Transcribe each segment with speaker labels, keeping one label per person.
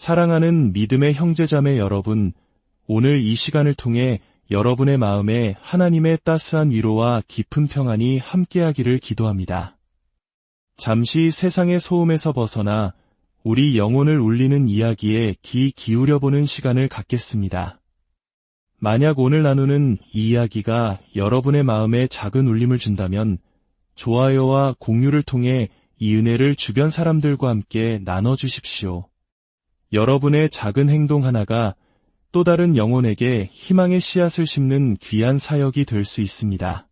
Speaker 1: 사랑하는 믿음의 형제자매 여러분, 오늘 이 시간을 통해 여러분의 마음에 하나님의 따스한 위로와 깊은 평안이 함께하기를 기도합니다. 잠시 세상의 소음에서 벗어나 우리 영혼을 울리는 이야기에 귀 기울여보는 시간을 갖겠습니다. 만약 오늘 나누는 이 이야기가 여러분의 마음에 작은 울림을 준다면 좋아요와 공유를 통해 이 은혜를 주변 사람들과 함께 나눠주십시오. 여러분의 작은 행동 하나가 또 다른 영혼에게 희망의 씨앗을 심는 귀한 사역이 될 수 있습니다.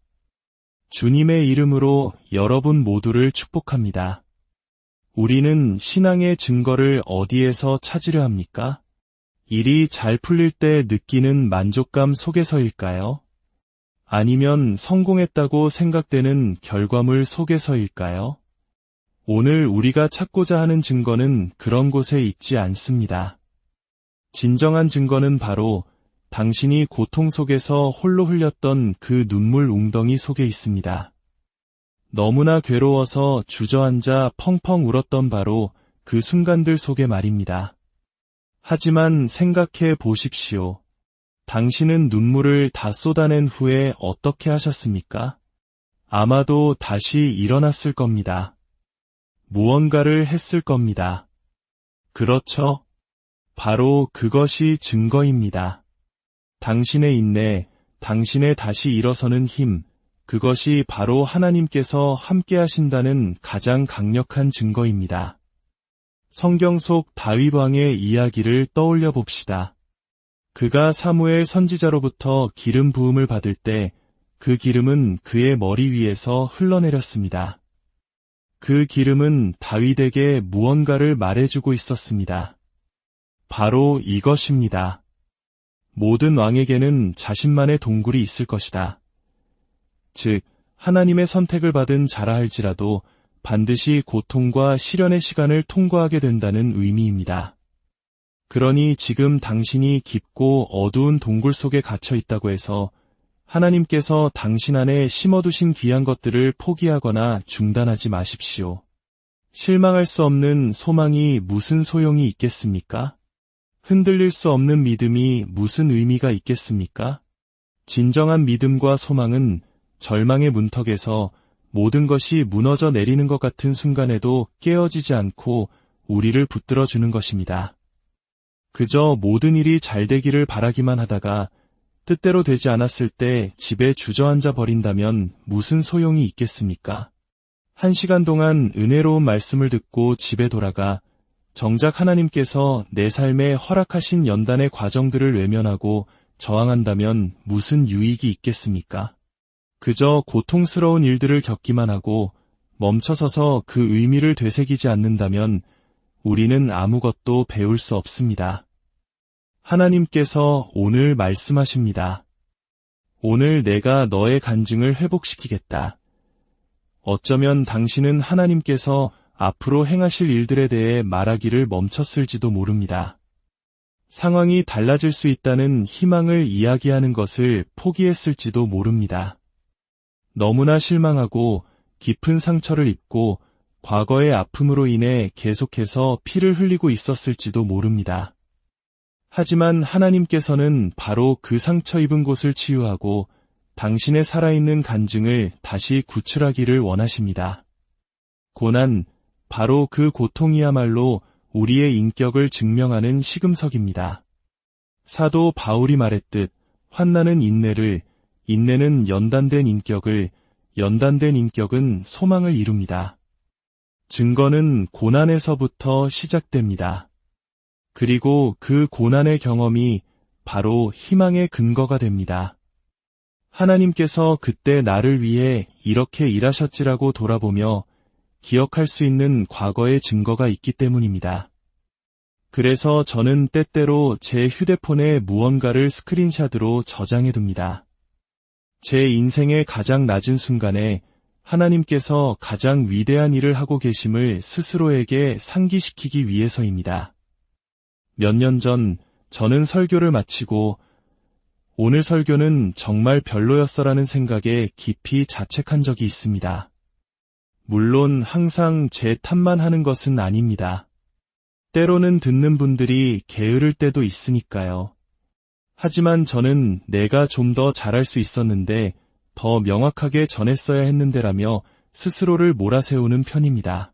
Speaker 1: 주님의 이름으로 여러분 모두를 축복합니다. 우리는 신앙의 증거를 어디에서 찾으려 합니까? 일이 잘 풀릴 때 느끼는 만족감 속에서일까요? 아니면 성공했다고 생각되는 결과물 속에서일까요? 오늘 우리가 찾고자 하는 증거는 그런 곳에 있지 않습니다. 진정한 증거는 바로 당신이 고통 속에서 홀로 흘렸던 그 눈물 웅덩이 속에 있습니다. 너무나 괴로워서 주저앉아 펑펑 울었던 바로 그 순간들 속에 말입니다. 하지만 생각해 보십시오. 당신은 눈물을 다 쏟아낸 후에 어떻게 하셨습니까? 아마도 다시 일어났을 겁니다. 무언가를 했을 겁니다. 그렇죠? 바로 그것이 증거입니다. 당신의 인내, 당신의 다시 일어서는 힘, 그것이 바로 하나님께서 함께 하신다는 가장 강력한 증거입니다. 성경 속 다윗 왕의 이야기를 떠올려 봅시다. 그가 사무엘 선지자로부터 기름 부음을 받을 때 그 기름은 그의 머리 위에서 흘러내렸습니다. 그 기름은 다윗에게 무언가를 말해주고 있었습니다. 바로 이것입니다. 모든 왕에게는 자신만의 동굴이 있을 것이다. 즉, 하나님의 선택을 받은 자라 할지라도 반드시 고통과 시련의 시간을 통과하게 된다는 의미입니다. 그러니 지금 당신이 깊고 어두운 동굴 속에 갇혀 있다고 해서 하나님께서 당신 안에 심어두신 귀한 것들을 포기하거나 중단하지 마십시오. 실망할 수 없는 소망이 무슨 소용이 있겠습니까? 흔들릴 수 없는 믿음이 무슨 의미가 있겠습니까? 진정한 믿음과 소망은 절망의 문턱에서 모든 것이 무너져 내리는 것 같은 순간에도 깨어지지 않고 우리를 붙들어주는 것입니다. 그저 모든 일이 잘 되기를 바라기만 하다가 뜻대로 되지 않았을 때 집에 주저앉아 버린다면 무슨 소용이 있겠습니까? 1시간 동안 은혜로운 말씀을 듣고 집에 돌아가 정작 하나님께서 내 삶에 허락하신 연단의 과정들을 외면하고 저항한다면 무슨 유익이 있겠습니까? 그저 고통스러운 일들을 겪기만 하고 멈춰서서 그 의미를 되새기지 않는다면 우리는 아무것도 배울 수 없습니다. 하나님께서 오늘 말씀하십니다. 오늘 내가 너의 간증을 회복시키겠다. 어쩌면 당신은 하나님께서 앞으로 행하실 일들에 대해 말하기를 멈췄을지도 모릅니다. 상황이 달라질 수 있다는 희망을 이야기하는 것을 포기했을지도 모릅니다. 너무나 실망하고 깊은 상처를 입고 과거의 아픔으로 인해 계속해서 피를 흘리고 있었을지도 모릅니다. 하지만 하나님께서는 바로 그 상처 입은 곳을 치유하고 당신의 살아있는 간증을 다시 구출하기를 원하십니다. 고난, 바로 그 고통이야말로 우리의 인격을 증명하는 시금석입니다. 사도 바울이 말했듯 환난은 인내를, 인내는 연단된 인격을, 연단된 인격은 소망을 이룹니다. 증거는 고난에서부터 시작됩니다. 그리고 그 고난의 경험이 바로 희망의 근거가 됩니다. 하나님께서 그때 나를 위해 이렇게 일하셨지라고 돌아보며 기억할 수 있는 과거의 증거가 있기 때문입니다. 그래서 저는 때때로 제 휴대폰에 무언가를 스크린샷으로 저장해둡니다. 제 인생의 가장 낮은 순간에 하나님께서 가장 위대한 일을 하고 계심을 스스로에게 상기시키기 위해서입니다. 몇 년 전 저는 설교를 마치고 오늘 설교는 정말 별로였어라는 생각에 깊이 자책한 적이 있습니다. 물론 항상 제 탓만 하는 것은 아닙니다. 때로는 듣는 분들이 게으를 때도 있으니까요. 하지만 저는 내가 좀 더 잘할 수 있었는데 더 명확하게 전했어야 했는데라며 스스로를 몰아세우는 편입니다.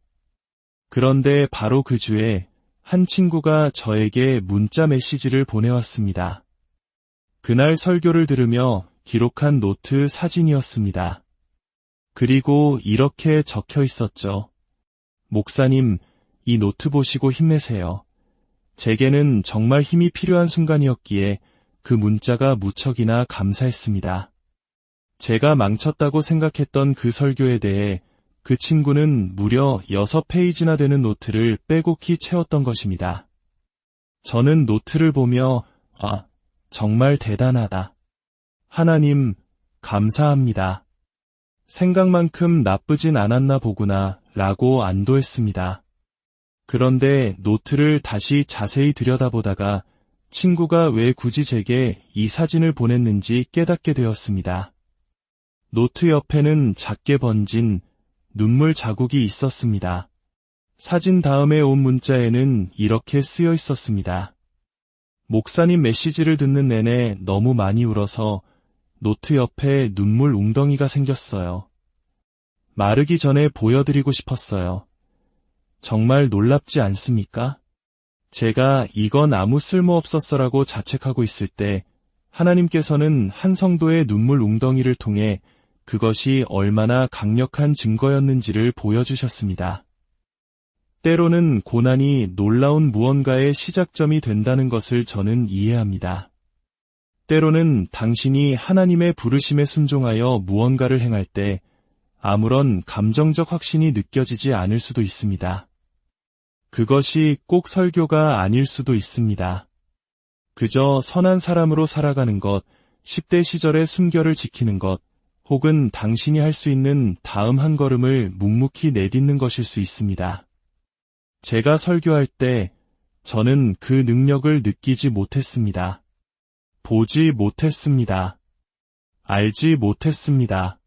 Speaker 1: 그런데 바로 그 주에 한 친구가 저에게 문자 메시지를 보내왔습니다. 그날 설교를 들으며 기록한 노트 사진이었습니다. 그리고 이렇게 적혀 있었죠. 목사님, 이 노트 보시고 힘내세요. 제게는 정말 힘이 필요한 순간이었기에 그 문자가 무척이나 감사했습니다. 제가 망쳤다고 생각했던 그 설교에 대해 그 친구는 무려 6페이지나 되는 노트를 빼곡히 채웠던 것입니다. 저는 노트를 보며 정말 대단하다. 하나님, 감사합니다. 생각만큼 나쁘진 않았나 보구나 라고 안도했습니다. 그런데 노트를 다시 자세히 들여다보다가 친구가 왜 굳이 제게 이 사진을 보냈는지 깨닫게 되었습니다. 노트 옆에는 작게 번진 눈물 자국이 있었습니다. 사진 다음에 온 문자에는 이렇게 쓰여 있었습니다. 목사님 메시지를 듣는 내내 너무 많이 울어서 노트 옆에 눈물 웅덩이가 생겼어요. 마르기 전에 보여드리고 싶었어요. 정말 놀랍지 않습니까? 제가 이건 아무 쓸모 없었어라고 자책하고 있을 때 하나님께서는 한 성도의 눈물 웅덩이를 통해 그것이 얼마나 강력한 증거였는지를 보여주셨습니다. 때로는 고난이 놀라운 무언가의 시작점이 된다는 것을 저는 이해합니다. 때로는 당신이 하나님의 부르심에 순종하여 무언가를 행할 때 아무런 감정적 확신이 느껴지지 않을 수도 있습니다. 그것이 꼭 설교가 아닐 수도 있습니다. 그저 선한 사람으로 살아가는 것, 10대 시절의 순결을 지키는 것, 혹은 당신이 할 수 있는 다음 한 걸음을 묵묵히 내딛는 것일 수 있습니다. 제가 설교할 때 저는 그 능력을 느끼지 못했습니다. 보지 못했습니다. 알지 못했습니다.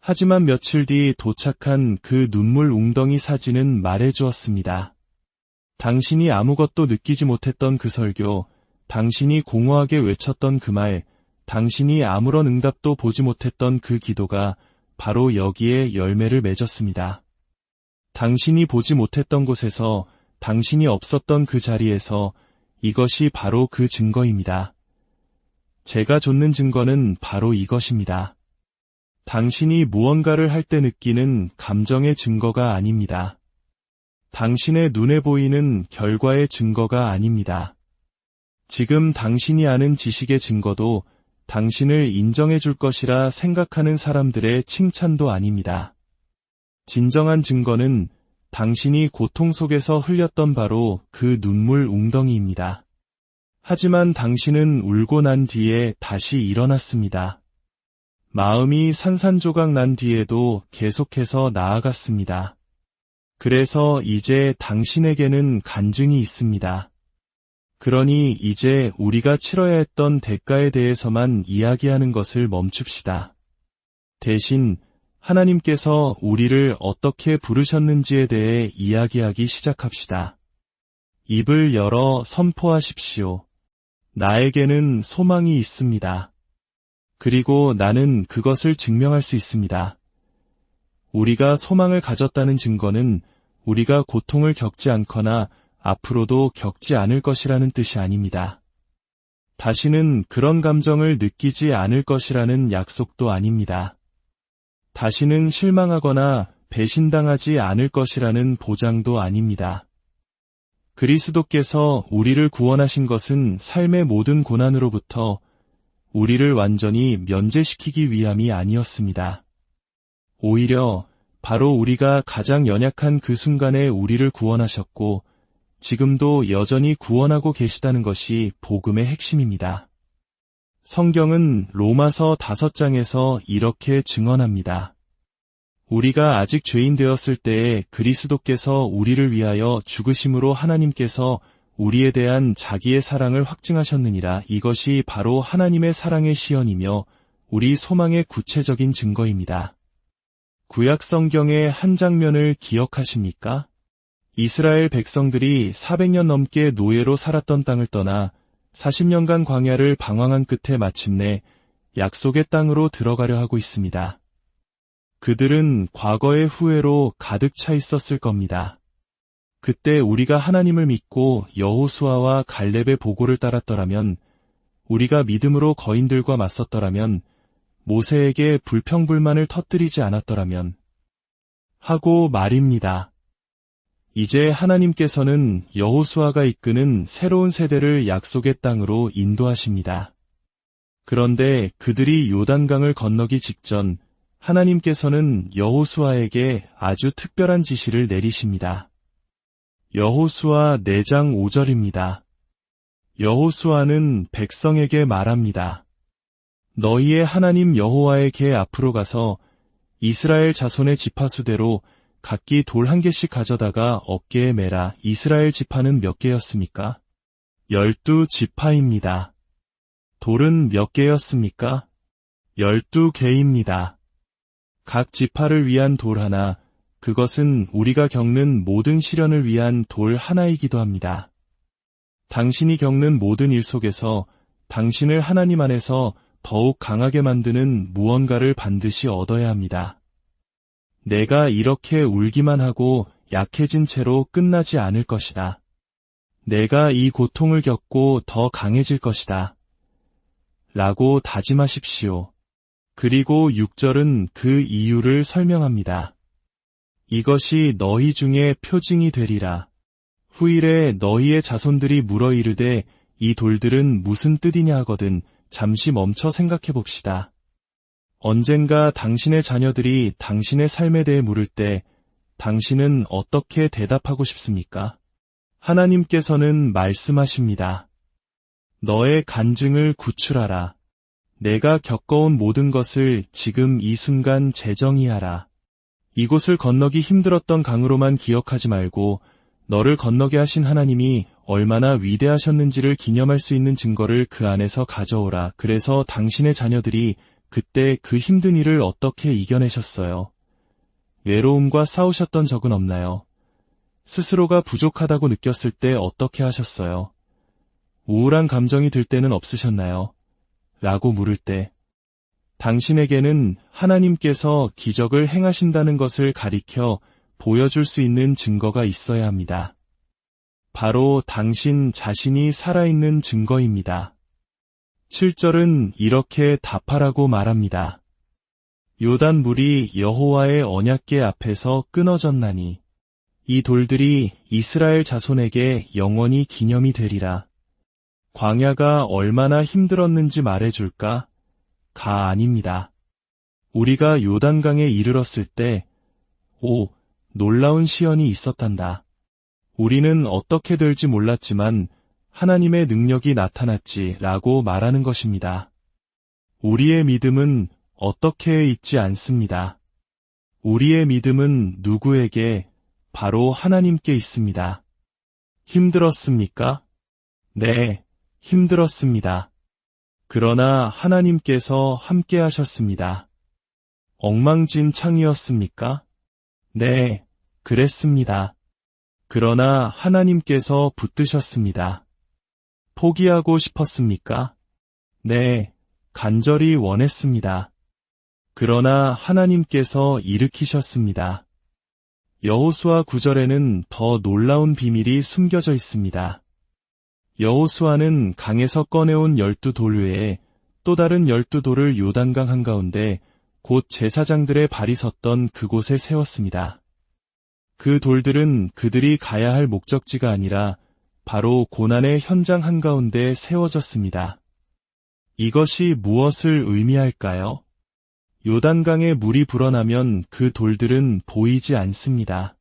Speaker 1: 하지만 며칠 뒤 도착한 그 눈물 웅덩이 사진은 말해주었습니다. 당신이 아무것도 느끼지 못했던 그 설교, 당신이 공허하게 외쳤던 그 말, 당신이 아무런 응답도 보지 못했던 그 기도가 바로 여기에 열매를 맺었습니다. 당신이 보지 못했던 곳에서, 당신이 없었던 그 자리에서 이것이 바로 그 증거입니다. 제가 좇는 증거는 바로 이것입니다. 당신이 무언가를 할 때 느끼는 감정의 증거가 아닙니다. 당신의 눈에 보이는 결과의 증거가 아닙니다. 지금 당신이 아는 지식의 증거도 당신을 인정해 줄 것이라 생각하는 사람들의 칭찬도 아닙니다. 진정한 증거는 당신이 고통 속에서 흘렸던 바로 그 눈물 웅덩이입니다. 하지만 당신은 울고 난 뒤에 다시 일어났습니다. 마음이 산산조각 난 뒤에도 계속해서 나아갔습니다. 그래서 이제 당신에게는 간증이 있습니다. 그러니 이제 우리가 치러야 했던 대가에 대해서만 이야기하는 것을 멈춥시다. 대신 하나님께서 우리를 어떻게 부르셨는지에 대해 이야기하기 시작합시다. 입을 열어 선포하십시오. 나에게는 소망이 있습니다. 그리고 나는 그것을 증명할 수 있습니다. 우리가 소망을 가졌다는 증거는 우리가 고통을 겪지 않거나 앞으로도 겪지 않을 것이라는 뜻이 아닙니다. 다시는 그런 감정을 느끼지 않을 것이라는 약속도 아닙니다. 다시는 실망하거나 배신당하지 않을 것이라는 보장도 아닙니다. 그리스도께서 우리를 구원하신 것은 삶의 모든 고난으로부터 우리를 완전히 면제시키기 위함이 아니었습니다. 오히려 바로 우리가 가장 연약한 그 순간에 우리를 구원하셨고 지금도 여전히 구원하고 계시다는 것이 복음의 핵심입니다. 성경은 로마서 5장에서 이렇게 증언합니다. 우리가 아직 죄인 되었을 때에 그리스도께서 우리를 위하여 죽으심으로 하나님께서 우리에 대한 자기의 사랑을 확증하셨느니라. 이것이 바로 하나님의 사랑의 시연이며 우리 소망의 구체적인 증거입니다. 구약 성경의 한 장면을 기억하십니까? 이스라엘 백성들이 400년 넘게 노예로 살았던 땅을 떠나 40년간 광야를 방황한 끝에 마침내 약속의 땅으로 들어가려 하고 있습니다. 그들은 과거의 후회로 가득 차 있었을 겁니다. 그때 우리가 하나님을 믿고 여호수아와 갈렙의 보고를 따랐더라면, 우리가 믿음으로 거인들과 맞섰더라면, 모세에게 불평불만을 터뜨리지 않았더라면 하고 말입니다. 이제 하나님께서는 여호수아가 이끄는 새로운 세대를 약속의 땅으로 인도하십니다. 그런데 그들이 요단강을 건너기 직전 하나님께서는 여호수아에게 아주 특별한 지시를 내리십니다. 여호수아 4장 5절입니다. 여호수아는 백성에게 말합니다. 너희의 하나님 여호와의 궤 앞으로 가서 이스라엘 자손의 지파수대로 각기 돌 1개씩 가져다가 어깨에 매라. 이스라엘 지파는 몇 개였습니까? 12지파입니다. 돌은 몇 개였습니까? 12개입니다. 각 지파를 위한 돌 하나, 그것은 우리가 겪는 모든 시련을 위한 돌 하나이기도 합니다. 당신이 겪는 모든 일 속에서 당신을 하나님 안에서 더욱 강하게 만드는 무언가를 반드시 얻어야 합니다. 내가 이렇게 울기만 하고 약해진 채로 끝나지 않을 것이다. 내가 이 고통을 겪고 더 강해질 것이다. 라고 다짐하십시오. 그리고 6절은 그 이유를 설명합니다. 이것이 너희 중에 표징이 되리라. 후일에 너희의 자손들이 물어 이르되 이 돌들은 무슨 뜻이냐 하거든 잠시 멈춰 생각해 봅시다. 언젠가 당신의 자녀들이 당신의 삶에 대해 물을 때 당신은 어떻게 대답하고 싶습니까? 하나님께서는 말씀하십니다. 너의 간증을 구출하라. 내가 겪어온 모든 것을 지금 이 순간 재정의하라. 이곳을 건너기 힘들었던 강으로만 기억하지 말고 너를 건너게 하신 하나님이 얼마나 위대하셨는지를 기념할 수 있는 증거를 그 안에서 가져오라. 그래서 당신의 자녀들이 그때 그 힘든 일을 어떻게 이겨내셨어요? 외로움과 싸우셨던 적은 없나요? 스스로가 부족하다고 느꼈을 때 어떻게 하셨어요? 우울한 감정이 들 때는 없으셨나요? 라고 물을 때 당신에게는 하나님께서 기적을 행하신다는 것을 가리켜 보여줄 수 있는 증거가 있어야 합니다. 바로 당신 자신이 살아있는 증거입니다. 7절은 이렇게 답하라고 말합니다. 요단 물이 여호와의 언약궤 앞에서 끊어졌나니 이 돌들이 이스라엘 자손에게 영원히 기념이 되리라. 광야가 얼마나 힘들었는지 말해줄까? 가 아닙니다. 우리가 요단강에 이르렀을 때 놀라운 시연이 있었단다. 우리는 어떻게 될지 몰랐지만 하나님의 능력이 나타났지 라고 말하는 것입니다. 우리의 믿음은 어떻게 있지 않습니다. 우리의 믿음은 누구에게? 바로 하나님께 있습니다. 힘들었습니까? 네, 힘들었습니다. 그러나 하나님께서 함께 하셨습니다. 엉망진창이었습니까? 네, 그랬습니다. 그러나 하나님께서 붙드셨습니다. 포기하고 싶었습니까? 네, 간절히 원했습니다. 그러나 하나님께서 일으키셨습니다. 여호수아 9절에는 더 놀라운 비밀이 숨겨져 있습니다. 여호수아는 강에서 꺼내온 12돌 외에 또 다른 12돌을 요단강 한가운데 곧 제사장들의 발이 섰던 그곳에 세웠습니다. 그 돌들은 그들이 가야 할 목적지가 아니라 바로 고난의 현장 한가운데 세워졌습니다. 이것이 무엇을 의미할까요? 요단강에 물이 불어나면 그 돌들은 보이지 않습니다.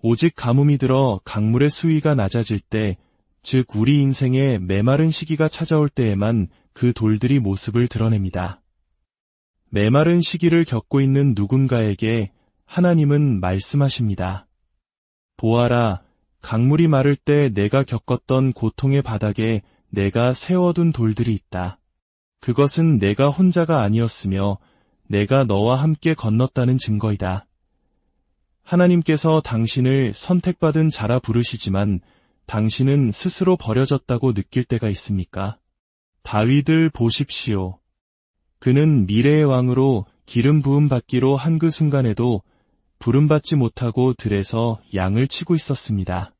Speaker 1: 오직 가뭄이 들어 강물의 수위가 낮아질 때, 즉 우리 인생에 메마른 시기가 찾아올 때에만 그 돌들이 모습을 드러냅니다. 메마른 시기를 겪고 있는 누군가에게 하나님은 말씀하십니다. 보아라, 강물이 마를 때 내가 겪었던 고통의 바닥에 내가 세워둔 돌들이 있다. 그것은 내가 혼자가 아니었으며 내가 너와 함께 건넜다는 증거이다. 하나님께서 당신을 선택받은 자라 부르시지만 당신은 스스로 버려졌다고 느낄 때가 있습니까? 다윗을 보십시오. 그는 미래의 왕으로 기름 부음 받기로 한 그 순간에도 부름받지 못하고 들에서 양을 치고 있었습니다.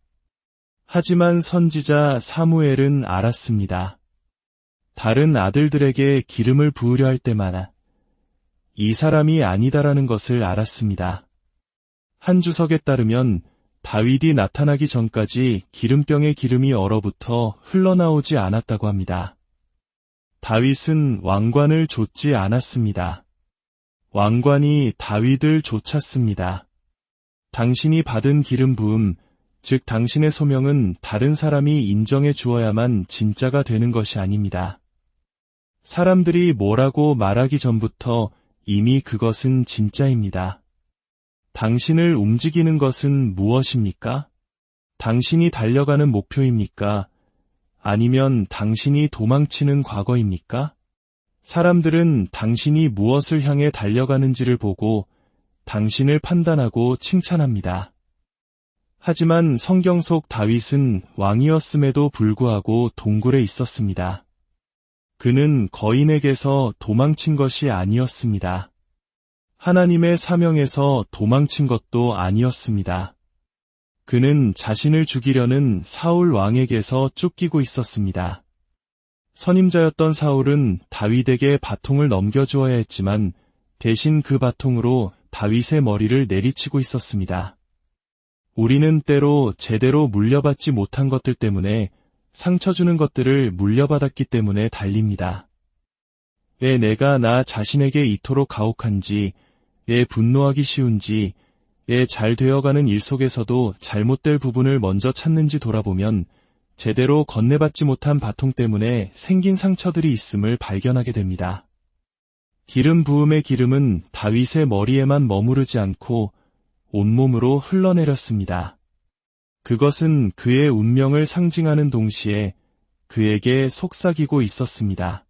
Speaker 1: 하지만 선지자 사무엘은 알았습니다. 다른 아들들에게 기름을 부으려 할 때마다 이 사람이 아니다라는 것을 알았습니다. 한 주석에 따르면 다윗이 나타나기 전까지 기름병에 기름이 얼어붙어 흘러나오지 않았다고 합니다. 다윗은 왕관을 좇지 않았습니다. 왕관이 다윗을 좇았습니다. 당신이 받은 기름 부음, 즉 당신의 소명은 다른 사람이 인정해 주어야만 진짜가 되는 것이 아닙니다. 사람들이 뭐라고 말하기 전부터 이미 그것은 진짜입니다. 당신을 움직이는 것은 무엇입니까? 당신이 달려가는 목표입니까? 아니면 당신이 도망치는 과거입니까? 사람들은 당신이 무엇을 향해 달려가는지를 보고 당신을 판단하고 칭찬합니다. 하지만 성경 속 다윗은 왕이었음에도 불구하고 동굴에 있었습니다. 그는 거인에게서 도망친 것이 아니었습니다. 하나님의 사명에서 도망친 것도 아니었습니다. 그는 자신을 죽이려는 사울 왕에게서 쫓기고 있었습니다. 선임자였던 사울은 다윗에게 바통을 넘겨주어야 했지만 대신 그 바통으로 다윗의 머리를 내리치고 있었습니다. 우리는 때로 제대로 물려받지 못한 것들 때문에 상처 주는 것들을 물려받았기 때문에 달립니다. 왜 내가 나 자신에게 이토록 가혹한지, 왜 분노하기 쉬운지, 왜 잘 되어가는 일 속에서도 잘못될 부분을 먼저 찾는지 돌아보면 제대로 건네받지 못한 바통 때문에 생긴 상처들이 있음을 발견하게 됩니다. 기름 부음의 기름은 다윗의 머리에만 머무르지 않고 온몸으로 흘러내렸습니다. 그것은 그의 운명을 상징하는 동시에 그에게 속삭이고 있었습니다.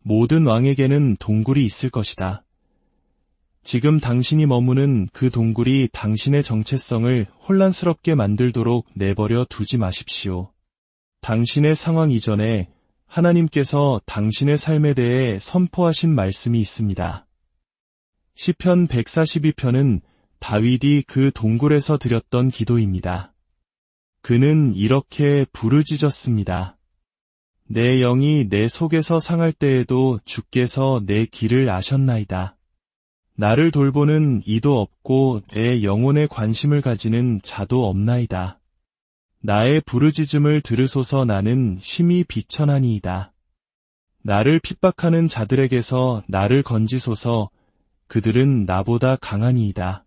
Speaker 1: 모든 왕에게는 동굴이 있을 것이다. 지금 당신이 머무는 그 동굴이 당신의 정체성을 혼란스럽게 만들도록 내버려 두지 마십시오. 당신의 상황 이전에 하나님께서 당신의 삶에 대해 선포하신 말씀이 있습니다. 시편 142편은 다윗이 그 동굴에서 드렸던 기도입니다. 그는 이렇게 부르짖었습니다. 내 영이 내 속에서 상할 때에도 주께서 내 길을 아셨나이다. 나를 돌보는 이도 없고 내 영혼에 관심을 가지는 자도 없나이다. 나의 부르짖음을 들으소서. 나는 심히 비천하니이다. 나를 핍박하는 자들에게서 나를 건지소서. 그들은 나보다 강하니이다.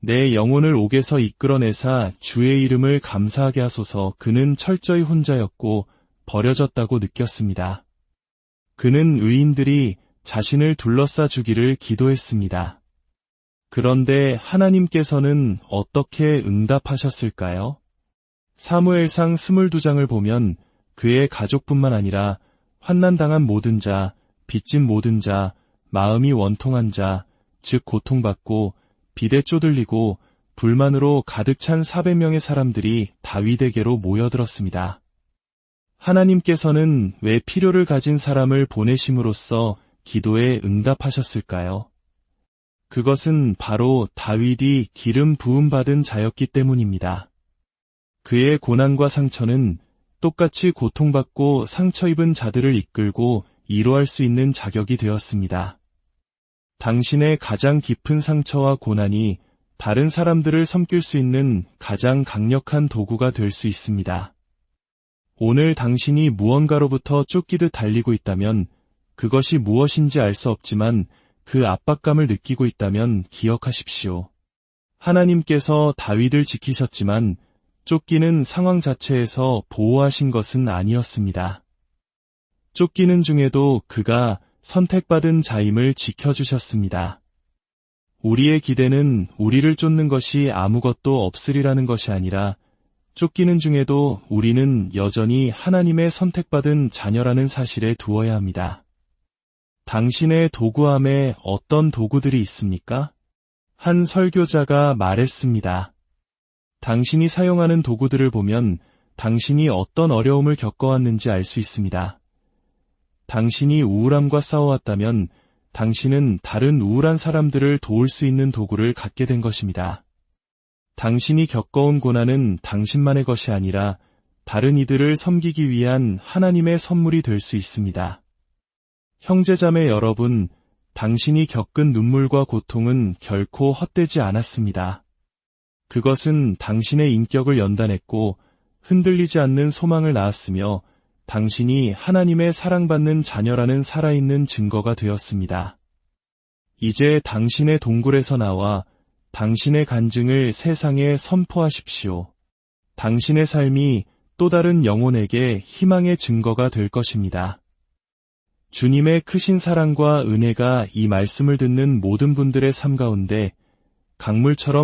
Speaker 1: 내 영혼을 옥에서 이끌어내사 주의 이름을 감사하게 하소서. 그는 철저히 혼자였고 버려졌다고 느꼈습니다. 그는 의인들이 자신을 둘러싸 주기를 기도했습니다. 그런데 하나님께서는 어떻게 응답하셨을까요? 사무엘상 22장을 보면 그의 가족뿐만 아니라 환난당한 모든 자, 빚진 모든 자, 마음이 원통한 자, 즉 고통받고 비대 쪼들리고 불만으로 가득 찬 400명의 사람들이 다윗에게로 모여들었습니다. 하나님께서는 왜 필요를 가진 사람을 보내심으로써 기도에 응답하셨을까요? 그것은 바로 다윗이 기름 부음받은 자였기 때문입니다. 그의 고난과 상처는 똑같이 고통받고 상처 입은 자들을 이끌고 위로할 수 있는 자격이 되었습니다. 당신의 가장 깊은 상처와 고난이 다른 사람들을 섬길 수 있는 가장 강력한 도구가 될 수 있습니다. 오늘 당신이 무언가로부터 쫓기듯 달리고 있다면 그것이 무엇인지 알 수 없지만 그 압박감을 느끼고 있다면 기억하십시오. 하나님께서 다윗을 지키셨지만 쫓기는 상황 자체에서 보호하신 것은 아니었습니다. 쫓기는 중에도 그가 선택받은 자임을 지켜주셨습니다. 우리의 기대는 우리를 쫓는 것이 아무것도 없으리라는 것이 아니라 쫓기는 중에도 우리는 여전히 하나님의 선택받은 자녀라는 사실에 두어야 합니다. 당신의 도구함에 어떤 도구들이 있습니까? 한 설교자가 말했습니다. 당신이 사용하는 도구들을 보면 당신이 어떤 어려움을 겪어왔는지 알 수 있습니다. 당신이 우울함과 싸워왔다면 당신은 다른 우울한 사람들을 도울 수 있는 도구를 갖게 된 것입니다. 당신이 겪어온 고난은 당신만의 것이 아니라 다른 이들을 섬기기 위한 하나님의 선물이 될 수 있습니다. 형제자매 여러분, 당신이 겪은 눈물과 고통은 결코 헛되지 않았습니다. 그것은 당신의 인격을 연단했고 흔들리지 않는 소망을 낳았으며 당신이 하나님의 사랑받는 자녀라는 살아있는 증거가 되었습니다. 이제 당신의 동굴에서 나와 당신의 간증을 세상에 선포하십시오. 당신의 삶이 또 다른 영혼에게 희망의 증거가 될 것입니다. 주님의 크신 사랑과 은혜가 이 말씀을 듣는 모든 분들의 삶 가운데 강물처럼